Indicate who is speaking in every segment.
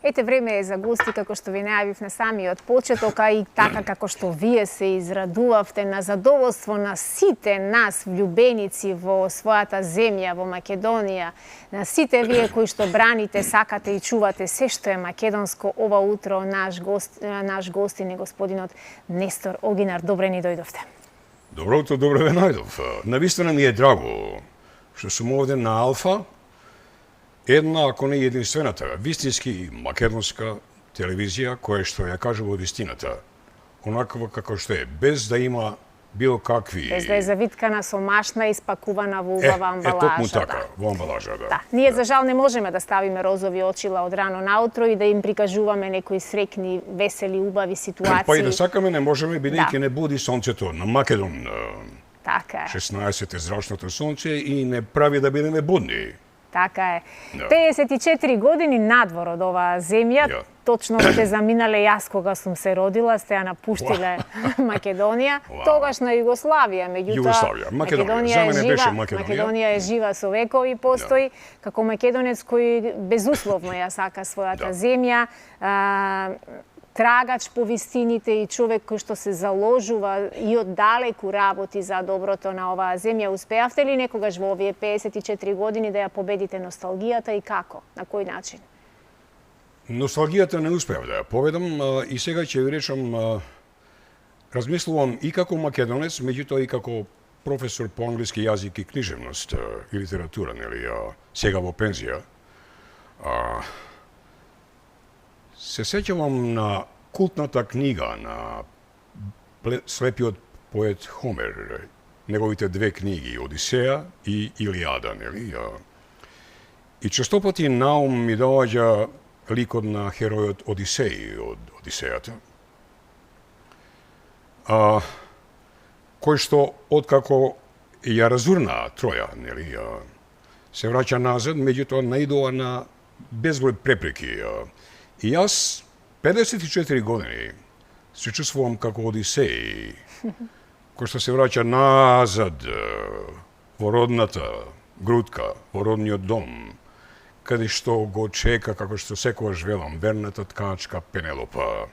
Speaker 1: Ете, време е за гости, како што ви најавив на самиот почеток, а и така како што вие се израдувавте на задоволство на сите нас влюбеници во својата земја, во Македонија, на сите вие кои што браните, сакате и чувате се што е македонско. Ова утро наш гостин е господинот Нестор Огинар. Добре ни дојдовте.
Speaker 2: Добро утро, добре ве најдов. Навистина ми е драго што сум овде на Алфа, една, ако не единствената, вистински македонска телевизија која што ја кажува вистината, онаква како што е, без да има било какви...
Speaker 1: Без да е завиткана со машна и спакувана во убава амбалажа.
Speaker 2: Токму така, во амбалажа, да.
Speaker 1: Ние за жал не можеме да ставиме розови очила од рано наутро и да им прикажуваме некои срекни, весели, убави ситуации.
Speaker 2: Па и да сакаме не можеме, бидејќи не буди сонцето на Македон.
Speaker 1: Така е.
Speaker 2: 16 е зрачното сонце и не прави да бидеме будни.
Speaker 1: Така е. 54 години надвор од оваа земја, точно сте заминале јас кога сум се родила, сте ја напуштиле Македонија, тогаш на Југославија, меѓутоа Македонија е жива со векови постои, како македонец кој безусловно ја сака својата земја, трагач по вистините и човек кој што се заложува и оддалеку работи за доброто на оваа земја. Успеавте ли некогаш во овие 54 години да ја победите носталгијата и како? На кој начин?
Speaker 2: Носталгијата не успеав да ја победам и сега ќе ви речам, размислувам и како македонец, меѓутоа и како професор по англиски јазик и книжевност и литература, нели, сега во пензија. Се сеќавам на култната книга на слепиот поет Хомер, неговите две книги, Одисеја и Илијада, нели? И честопати наум ми доаѓа ликот на херојот Одисеј од Одисејата, кој што, откако ја разурна Троја, нели, се враќа назад, меѓутоа наидува на безброј препреки. И јас 54 години се чувствувам како Одисеј, кој што се враќа назад во родната грудка, во родниот дом, каде што го чека, како што секогаш велам, верната ткачка Пенелопа.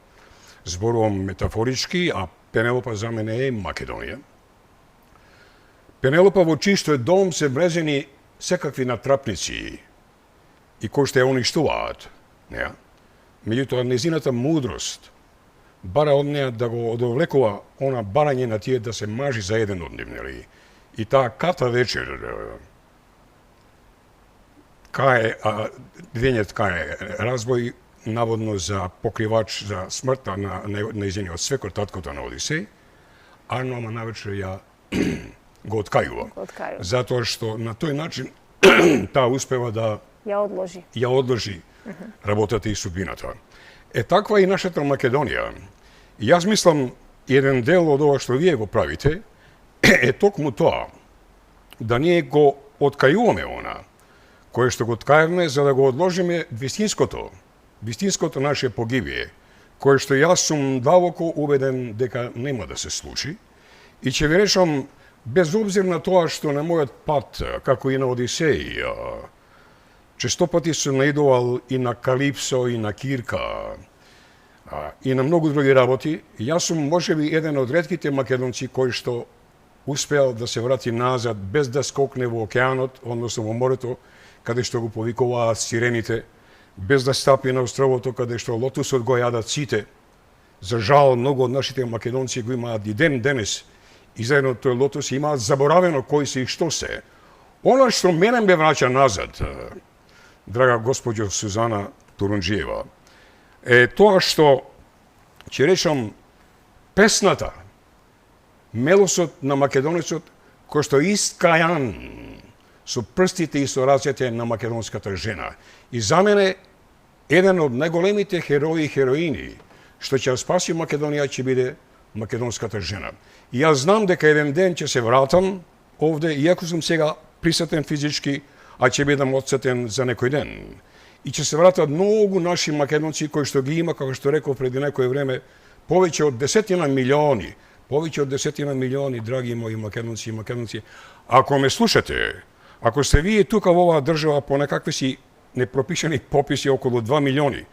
Speaker 2: Зборувам метафорички, а Пенелопа за мене е Македонија. Пенелопа во чистој дом се врезени секакви натрапници и кои што ја уништуваат, не? Меѓутоа, незината мудрост бара од неа да го одовлекува она барање на тие да се мажи за еден од нив, нели? И таа ката вечер, денет кај разбој, наводно за покривач за смртта на нејзиниот свекор, таткото на Одисеј, Арно, ама навечер ја го откајува. Затоа што на тој начин таа успева да ја одложи работата и судбината. Е таква и нашата Македонија. Јас мислам, еден дел од ова што вие го правите е токму тоа, да ние го откајуваме она, кое што го откајавме за да го одложиме вистинското наше погибие, кое што јас сум длабоко убеден дека нема да се случи. И ќе ви речам, без обзир на тоа што на мојот пат, како и на Одисеј, честопати сум наидувал и на Калипсо, и на Кирка, и на многу други работи. Јас сум можеби еден од ретките македонци кој што успеал да се врати назад без да скокне во океанот, односно во морето, каде што го повикуваат сирените, без да стапи на островото каде што лотусот го јадат сите. За жал, многу од нашите македонци го имаат и ден денес, и заедно тој лотус имаат заборавено кои се и што се. Она што мене ме враќа назад, драга госпоđo Сузана Турунџиева, е тоа што, ќе речам, песната, мелосот на македонецот, кој што искајан со прстите и со рацете на македонската жена. И за мене, еден од најголемите херои и хероини, што ќе спаси Македонија, ќе биде македонската жена. И јас знам дека еден ден ќе се вратам овде, иако сум сега присутен физички, а ќе бидам отсетен за некој ден. И ќе се вратат многу наши македонци кои што ги има, како што реков преди некој време, повеќе од 10 милиони, драги мои македонци и македонци. Ако ме слушате, ако сте вие тука во оваа држава по некакви си непропишани пописи околу 2 милиони,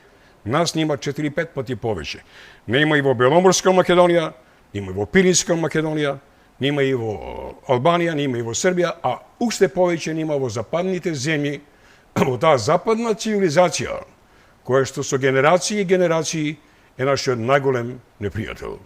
Speaker 2: Нас има 4-5 пати повеќе. Нема и во Беломорска Македонија, нема и во Пиринска Македонија, нема и во Албанија, нема и во Србија, а уште повеќе нема во западните земји, во таа западна цивилизација, која што со генерации и генерации е нашиот најголем непријател.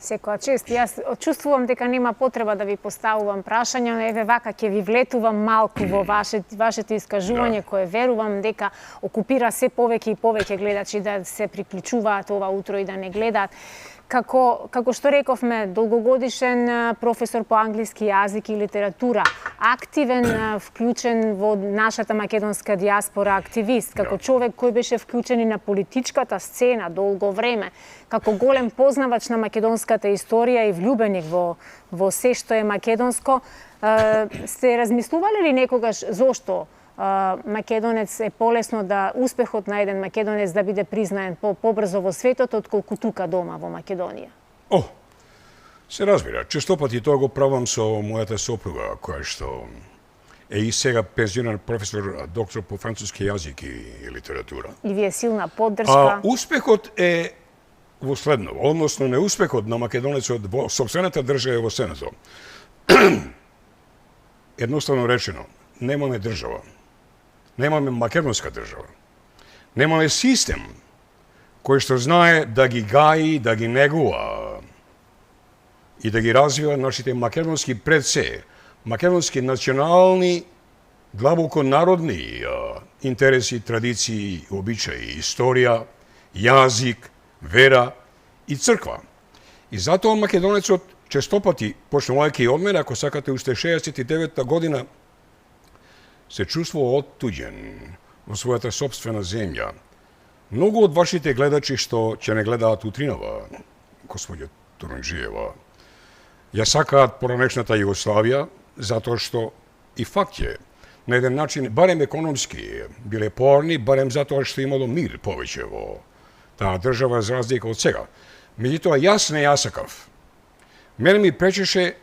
Speaker 1: Секоја чест. Јас чувствувам дека нема потреба да ви поставувам прашања, но еве вака ќе ви влетувам малку во вашето искажување, кое верувам дека окупира се повеќе и повеќе гледачи да се приклучуваат ова утро и да не гледаат. Како што рековме, долгогодишен професор по англиски јазик и литература, активен, вклучен во нашата македонска диаспора, активист, како човек кој беше вклучен и на политичката сцена долго време, како голем познавач на македонската историја и влюбеник во се што е македонско, сте размислувале ли некогаш зошто македонец е полесно да успехот на еден македонец да биде признаен побрзо во светот отколку тука дома во Македонија?
Speaker 2: Се разбира. Често пати тоа го правам со мојата сопруга, која што е и сега пензионер професор, доктор по француски јазик и литература.
Speaker 1: И ви е силна поддршка?
Speaker 2: Успехот е во следно, односно неуспехот на македонецот во сопствената држава е во следното. Едноставно речено, немаме држава. Немаме македонска држава. Немаме систем кој што знае да ги гаи, да ги негува и да ги развива нашите македонски предсе, македонски национални, длабоко народни интереси, традиции, обичаи, историја, јазик, вера и црква. И затоа македонецот честопати, почнувајќи од мене, ако сакате уште 69-та година, се чувствува оттуѓен во својата сопствена земја. Многу од вашите гледачи што ќе не гледаат утринава, господја Турунџиева, ја сакаат поранешната Југославија, затоа што и факт е, на еден начин, барем економски, биле поарни, барем затоа што имало мир повеќе во таа држава за разлика од сега. Меѓутоа, јас не ја сакав. Мене ми пречеше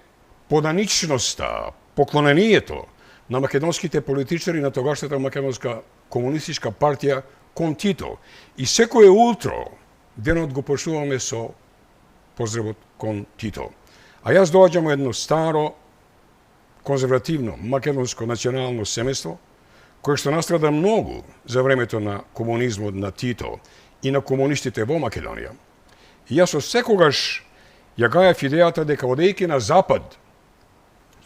Speaker 2: поданичноста, поклонението на македонските политичари на тогашната македонска комунистичка партија кон Тито. И секое утро денот го почнуваме со поздравот кон Тито. А јас доаѓам во едно старо, конзервативно, македонско национално семејство, кое што настрада многу за времето на комунизмот на Тито и на комунистите во Македонија. И јас секогаш ја гајав идејата дека одејќи на запад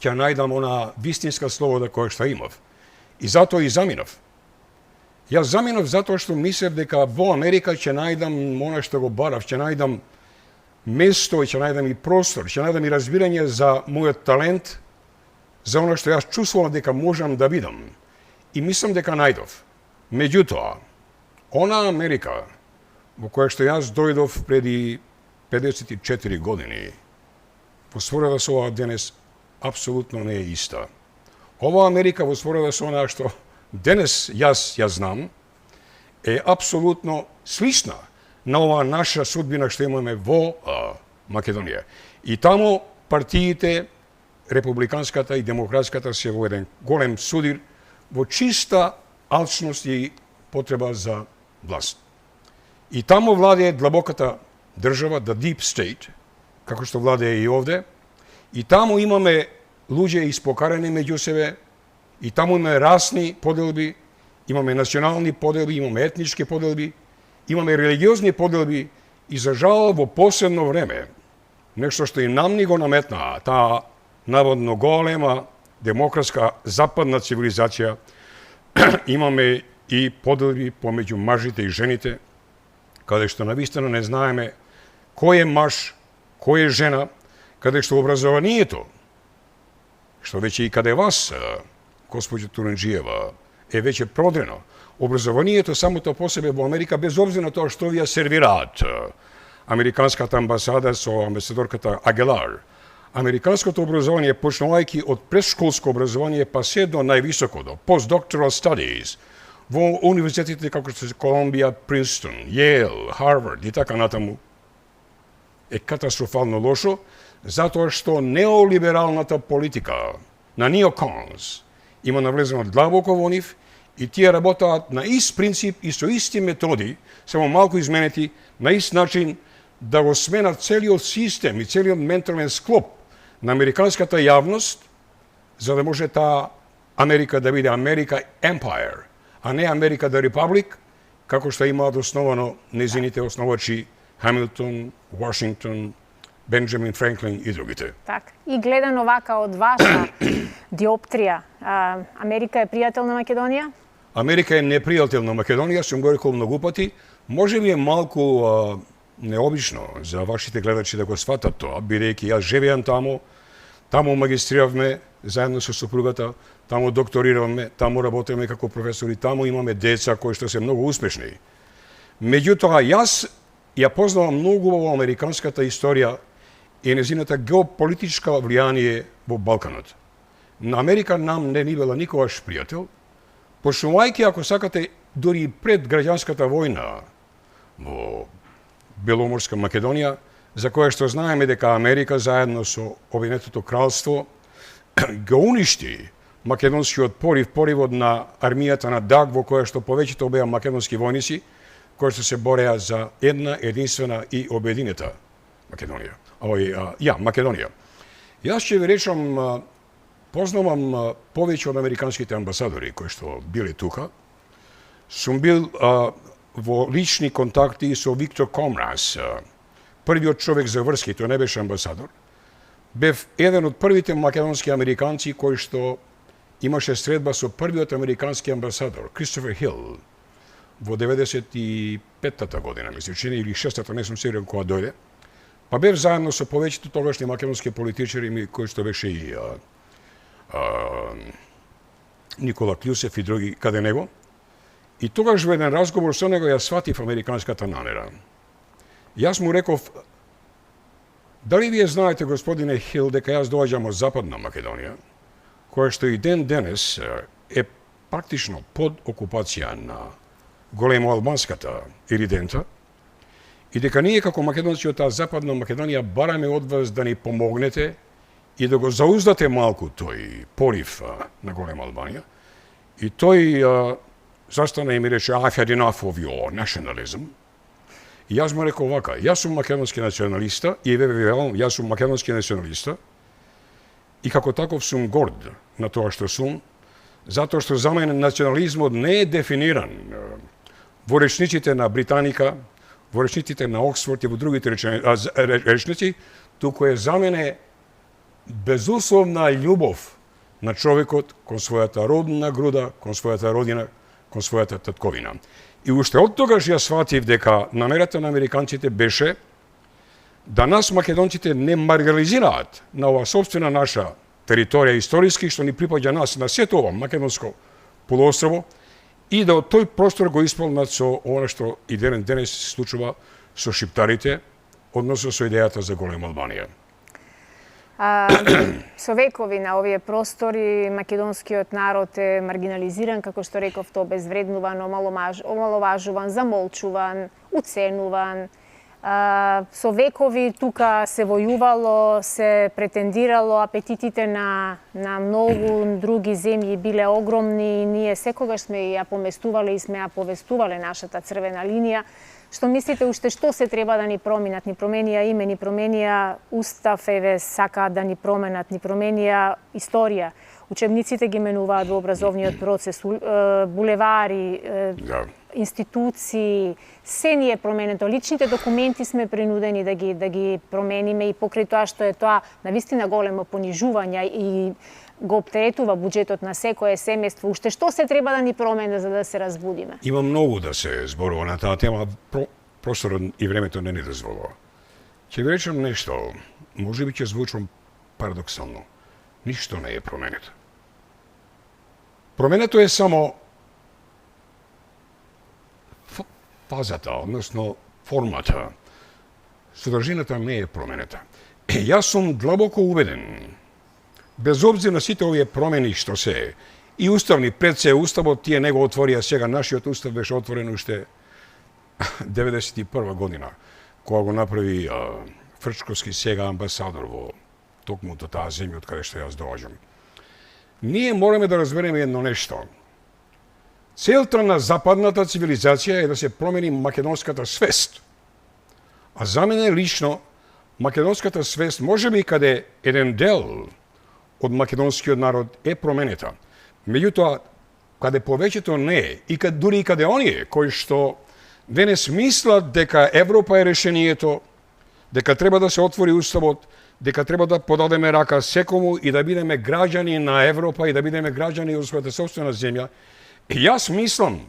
Speaker 2: ќе најдам она вистинска слобода која што имав. И затоа и заминав. Јас заминав затоа што мислев дека во Америка ќе најдам она што го барав, ќе најдам место и ќе најдам и простор, ќе најдам и разбирање за мојот талент, за она што јас чувствувам дека можам да бидам. И мислам дека најдов. Меѓутоа, она Америка во која што јас дојдов преди 54 години, во споредба со ова денес, апсолутно не е иста. Ова Америка во споредба со она што денес јас ја знам, е апсолутно слична на оваа наша судбина што имаме во Македонија. И таму партиите, републиканската и демократската, се во еден голем судир, во чиста алчност и потреба за власт. И таму владее длабоката држава, the deep state, како што владее и овде, и таму имаме луѓе испокарани меѓу себе, и таму имаме расни поделби, имаме национални поделби, имаме етнички поделби, имаме религиозни поделби и за жал во последно време, нешто што и нам ни го наметнаа, таа наводно голема демократска западна цивилизација, имаме и поделби помеѓу мажите и жените, каде што навистина не знаеме кој е маж, кој е жена, каде што образованието, што веќе и каде вас, госпоѓа Турунџиева, е веќе продрено. Образованието самото по себе во Америка, без обзир на тоа што ви ја сервираат американската амбасада со амбасадорката Агелар. Американското образование, почнувајќи од предшколско образование, па се до највисокото, postdoctoral studies, во универзитетите како што се Колумбија, Принстон, Йейл, Харвард и така натаму, е катастрофално лошо, затоа што неолибералната политика на неоконс има навлезено длабоко во нив И тие работаат на ист принцип и со исти методи, само малку изменети, на ист начин да го сменат целиот систем и целиот ментален склоп на американската јавност, за да може таа Америка да биде Америка Empire, а не Америка the Republic, како што имаат основано незините основачи Хамилтон, Вашингтон, Бенджамин Франклин и другите.
Speaker 1: Так. И гледано вака од ваша диоптрија, Америка е пријател на Македонија?
Speaker 2: Америка е непријател на Македонија, сум го рекол многу пати. Може би е малку необично за вашите гледачи да го сватат тоа, бидејќи јас живеам таму магистриравме заедно со сопругата, таму докториравме, таму работиме како професори, таму имаме деца кои што се многу успешни. Меѓутоа, јас ја познавам многу во американската историја и незината геополитичка влијание во Балканот. На Америка нам не ни била никогаш пријател, почнувајќи, ако сакате, дури пред граѓанската војна во Беломорска Македонија, за која што знаеме дека Америка заедно со Обединетото кралство го уништи македонскиот поривот на армијата на Даг, во која што повеќето беа македонски војници, кои што се бореа за една, единствена и обединета Македонија. Македонија. Јас ќе ви речам, познавам повеќе од американските амбасадори кои што биле тука. Сум бил во лични контакти со Виктор Комрас, првиот човек за врски, тој не беше амбасадор. Бев еден од првите македонски американци кои што имаше средба со првиот американски амбасадор, Кристофер Хил, во 95-та година, мислам, или 6-та, не сум сигурен кога дојде. Па бев заедно со повеќето тогашни македонски политичари, кои што беше и Никола Клюсев и други каде него. И тогаш во еден разговор со него ја сватив американската намера. Јас му реков, дали вие знаете, господине Хил, дека јас доаѓам од Западна Македонија, која што и ден денес е практично под окупација на големо албанската иридента, и дека ние како македонци од таа Западна Македонија бараме од вас да ни помогнете и да го зауздате малку тој порив на голема Албанија. И тој застана и ми рече, I've had enough of your nationalism. И јас му рекол вака, јас сум македонски националиста и јас сум македонски националиста и како таков сум горд на тоа што сум, затоа што за мене национализмот не е дефиниран во речниците на Британика, во речниците на Оксфорд и во другите речници, туку е за мене безусловна љубов на човекот кон својата родна груда, кон својата родина, кон својата татковина. И уште од тогаш ја сватив дека намерата на американците беше да нас македонците не маргинализираат на ова собствена наша територија историски, што ни припаѓа нас на сето ова македонско полуострово, и да од тој простор го исполнат со она што и денес се случува со шиптарите, односно со идејата за голема Албанија.
Speaker 1: Со векови на овие простори македонскиот народ е маргинализиран, како што рековте, обезвреднуван, омаловажуван, замолчуван, уценуван. Со векови тука се војувало, се претендирало, апетитите на многу други земји биле огромни и ние секогаш сме ја поместувале и сме ја повестувале нашата црвена линија. Што мислите уште што се треба да ни променат? Ни променија име, ни променија устав, еве сакаат да ни променат, ни променија историја. Учебниците ги менуваат во образовниот процес, булевари, институции, се ни е променето. Личните документи сме принудени да ги промениме и покрај тоа што е тоа навистина големо понижување и го оптеретува буџетот на секое семејство. Уште што се треба да ни промени за да се разбудиме?
Speaker 2: Има многу да се зборува на таа тема, просторот и времето не ни дозволува. Ќе ви речам нешто, можеби ќе звучам парадоксално. Ништо не е променето. Променето е само фазата, односно формата. Содржината не е променета. Јас сум длабоко убеден, без обзир на сите овие промени што се и уставни, пред се уставот, тие него отворија сега, нашиот устав беше отворен уште 91 година, кога го направи Фрчковски, сега амбасадор во токму таа земја од каде што јас доаѓам. Ние мораме да разбереме едно нешто. Целта на западната цивилизација е да се промени македонската свест. А за мене лично, македонската свест може би каде еден дел од македонскиот народ е променета. Меѓутоа, каде повеќето не е, и дури и каде оние кои што денес мислат дека Европа е решението, дека треба да се отвори уставот, дека треба да подадеме рака секому и да бидеме граѓани на Европа и да бидеме граѓани од својата собствена земја. И јас мислам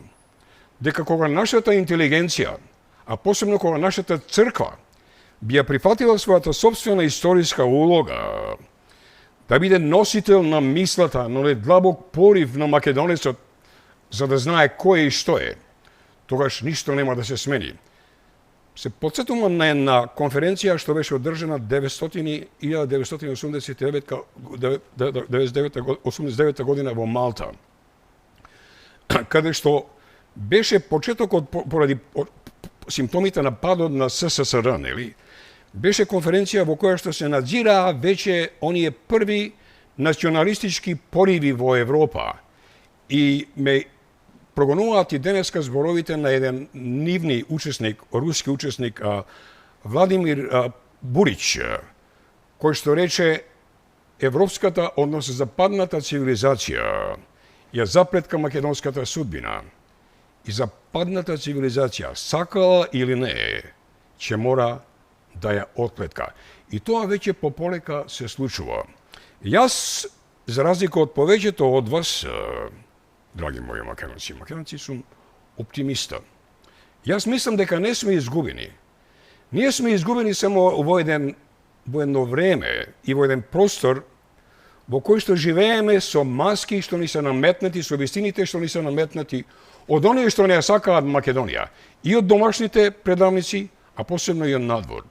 Speaker 2: дека кога нашата интелигенција, а посебно кога нашата црква би ја прифатила својата собствена историска улога, да биде носител на мислата, но не длабок порив на македонецот, за да знае кој и што е, тогаш ништо нема да се смени. Се подсетувам на една конференција што беше одржана 1989 година во Малта, каде што беше почетокот поради симптомите на падот на СССР, нели? Беше конференција во која што се надзираа веќе оние први националистички пориви во Европа. И ме прогонуваат и денеска зборовите на еден нивни учесник, руски учесник, Владимир Бурич, кој што рече европската, односно западната цивилизација ја запретка македонската судбина. И западната цивилизација, сакала или не, ќе мора да ја отплетка. И тоа веќе пополека се случува. Јас, за разлика од повеќето од вас, драги мои македонци сум оптимиста. Јас мислам дека не сме изгубени. Ние сме изгубени само во едно време и во еден простор во кој што живееме со маски што ни се наметнати, со вистините што ни се наметнати, од оние што не ја сакаат Македонија, и од домашните предавници, а посебно и од надвор.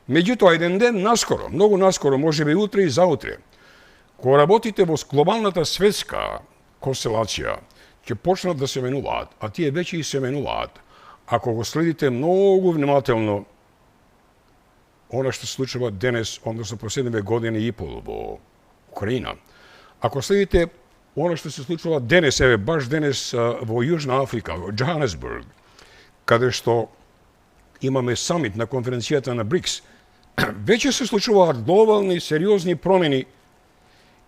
Speaker 2: Меѓутоа, еден ден наскоро, многу наскоро, може би утре и заутре, кога работите во глобалната светска констелација, ќе почнат да се менуваат, а тие веќе и се менуваат. Ако го следите многу внимателно, она што се случува денес, односно последниве години и пол во Украина, ако следите она што се случува денес, баш денес во Јужна Африка, во Джоханесбург, каде што имаме самит на конференцијата на БРИКС, веќе се случуваат глобални, сериозни промени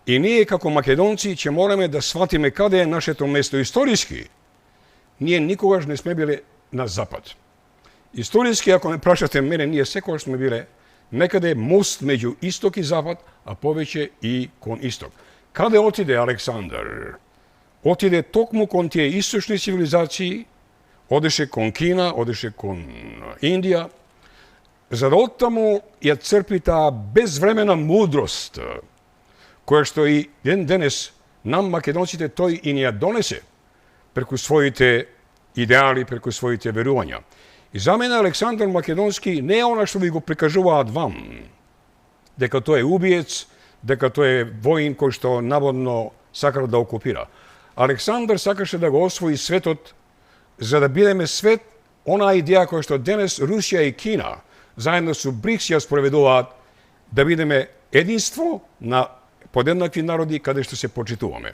Speaker 2: и ние како македонци ќе мораме да сватиме каде е нашето место историски. Ние никогаш не сме биле на запад. Историски, ако ме прашате мене, ние секогаш сме биле некаде мост меѓу исток и запад, а повеќе и кон исток. Каде отиде Александар? Отиде токму кон тие источни цивилизации, одеше кон Кина, одеше кон Индија, за да оттаму ја црпи таа безвремена мудрост, која што и денес нам македонците тој и ни ја донесе преку своите идеали, преку своите верувања. И за мене Александар Македонски не е она што ви го прикажуваат вам, дека тој е убиец, дека тој е воин кој што наводно сакал да окупира. Александар сакаше да го освои светот, за да бидеме свет, онаа идеја која што денес Русија и Кина заедно со БРИКС ја спроведуваат, да бидеме единство на подеднакви народи каде што се почитуваме.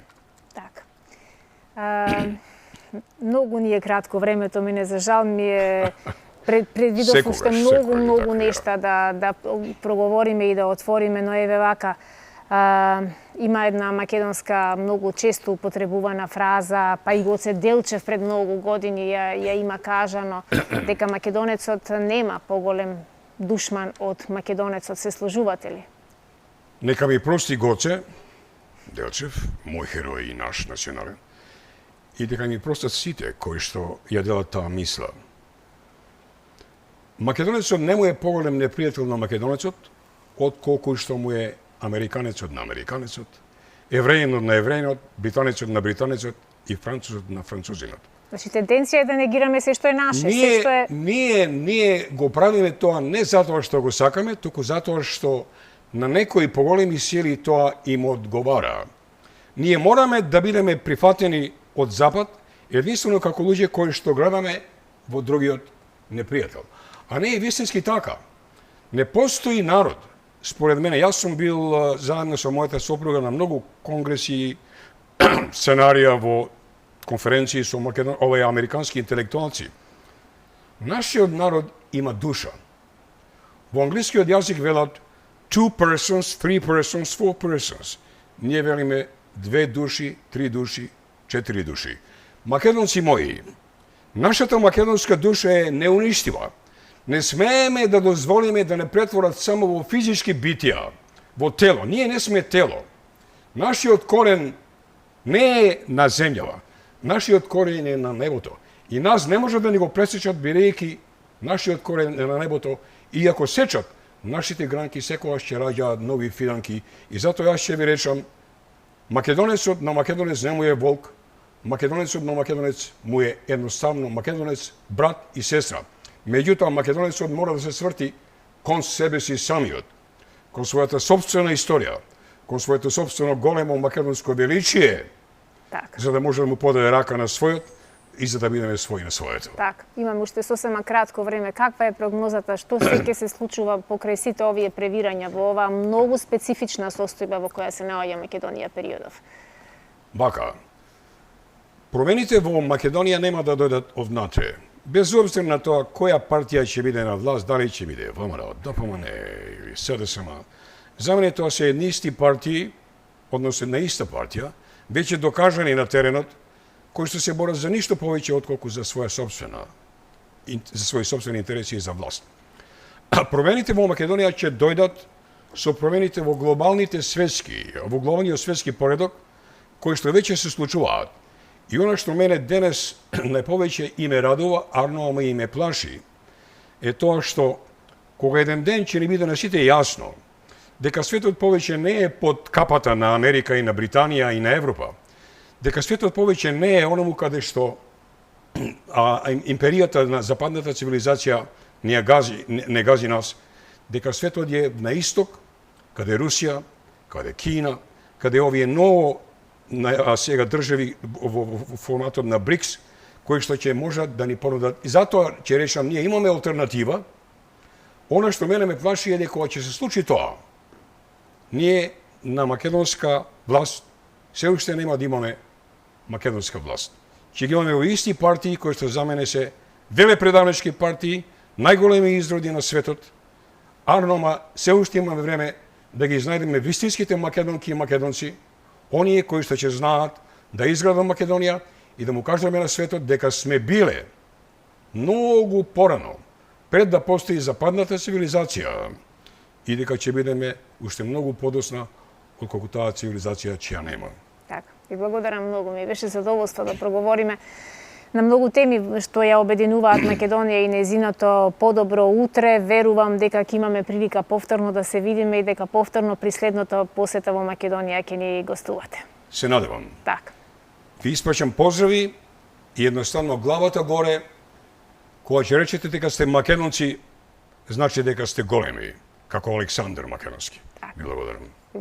Speaker 1: Така. Многу ни е кратко времето, мине за жал ми е предвидов уште многу нешта да проговориме и да отвориме, но еве вака има една македонска многу често употребувана фраза, па и Гоце Делчев пред многу години ја има кажано, дека македонецот нема поголем душман од македонецот. Се сложувате ли?
Speaker 2: Нека ми прости Гоце Делчев, мој херој и наш национален, и дека ми простат сите кои што ја делат таа мисла. Македонецот не му е поголем непријател на македонецот, од колку што му е американецот на американецот, евреинот на евреинот, британецот на британецот и французот на французинот.
Speaker 1: Значи, тенденција е да негираме се што е наше, се што е...
Speaker 2: Ние го правиме тоа не затоа што го сакаме, туку затоа што на некои поголеми сили тоа им одговара. Ние мораме да бидеме прифатени од Запад, единствено како луѓе кои што гледаме во другиот непријател. А не е вистински така. Не постои народ. Според мене, јас сум бил заедно со мојата сопруга на многу конгреси, сценарија во конференции со овие американски интелектуалци. Нашиот народ има душа. Во англискиот јазик велат two persons, three persons, four persons. Ние велиме 2 души, 3 души, 4 души. Македонци мои, нашата македонска душа е неуништива. Не смееме да дозволиме да не претворат само во физички битија, во тело. Ние не сме тело. Нашиот корен не е на земјава. Нашиот корен е на небото. И нас не може да ни го пресечат, бирејќи нашиот корен е на небото. И ако сечат, нашите гранки секогаш ќе раѓаат нови фиранки. И затоа јас ќе ви речам, македонецот на македонец не му е волк, македонецот на македонец му е едноставно македонец, брат и сестра. Меѓутоа, македонецот мора да се сврти кон себе си самиот, кон својата собствена историја, кон своето собствено големо македонско величие, за да може да му подаде рака на својот и за да бидеме своји на своето.
Speaker 1: Така, имаме уште сосема кратко време. Каква е прогнозата? Што се ќе се случува покрај сите овие превирања во оваа многу специфична состојба во која се наоѓа Македонија периодов?
Speaker 2: Вака, промените во Македонија нема да дојдат однатре. Без обзир на тоа која партија ќе биде на власт, дали ќе биде ВМРО, ДПМН или СДСМ, за мене тоа се едни исти партии, односно на иста партија, веќе докажани на теренот, кои што се борат за ништо повеќе отколку за своја собствена, за своји собствени интереси и за власт. Промените во Македонија ќе дојдат со промените во глобалниот светски поредок, кои што веќе се случуваат. И она што мене денес најповеќе и ме радува, ама и ме плаши, е тоа што кога еден ден ќе ни биде на сите јасно дека светот повеќе не е под капата на Америка и на Британија и на Европа, дека светот повеќе не е оному каде што империјата на западната цивилизација не гази нас, дека светот е на исток, каде Русија, каде Кина, каде овие ново сега држави во форматот на БРИКС, кои што ќе можат да ни понудат. И затоа ќе речам, ние имаме алтернатива. Она што мене ме плаши е дека кога ќе се случи тоа, ние на македонска власт се уште нема да имаме македонска власт. Ќе ги имаме во исти партии кои што за мене се велепредавнички партии, најголеми изроди на светот, ама се уште имаме време да ги знајдеме вистинските македонки и македонци, оние кои што ќе знаат да изградат Македонија и да му кажеме на светот дека сме биле многу порано, пред да постои западната цивилизација, и дека ќе бидеме уште многу подосна отколку таа цивилизација чија нема.
Speaker 1: Така, ви благодарам многу. Ми беше задоволство да проговориме на многу теми што ја обединуваат Македонија и нејзиното подобро утре. Верувам дека ќе имаме прилика повторно да се видиме и дека повторно при следната посета во Македонија ќе ни гостувате.
Speaker 2: Се надевам.
Speaker 1: Така.
Speaker 2: Ви испрашам поздрави и едноставно главата горе. Кога ќе речете дека сте македонци, значи дека сте големи, како Александар Македонски.
Speaker 1: Так.
Speaker 2: Ви благодарам.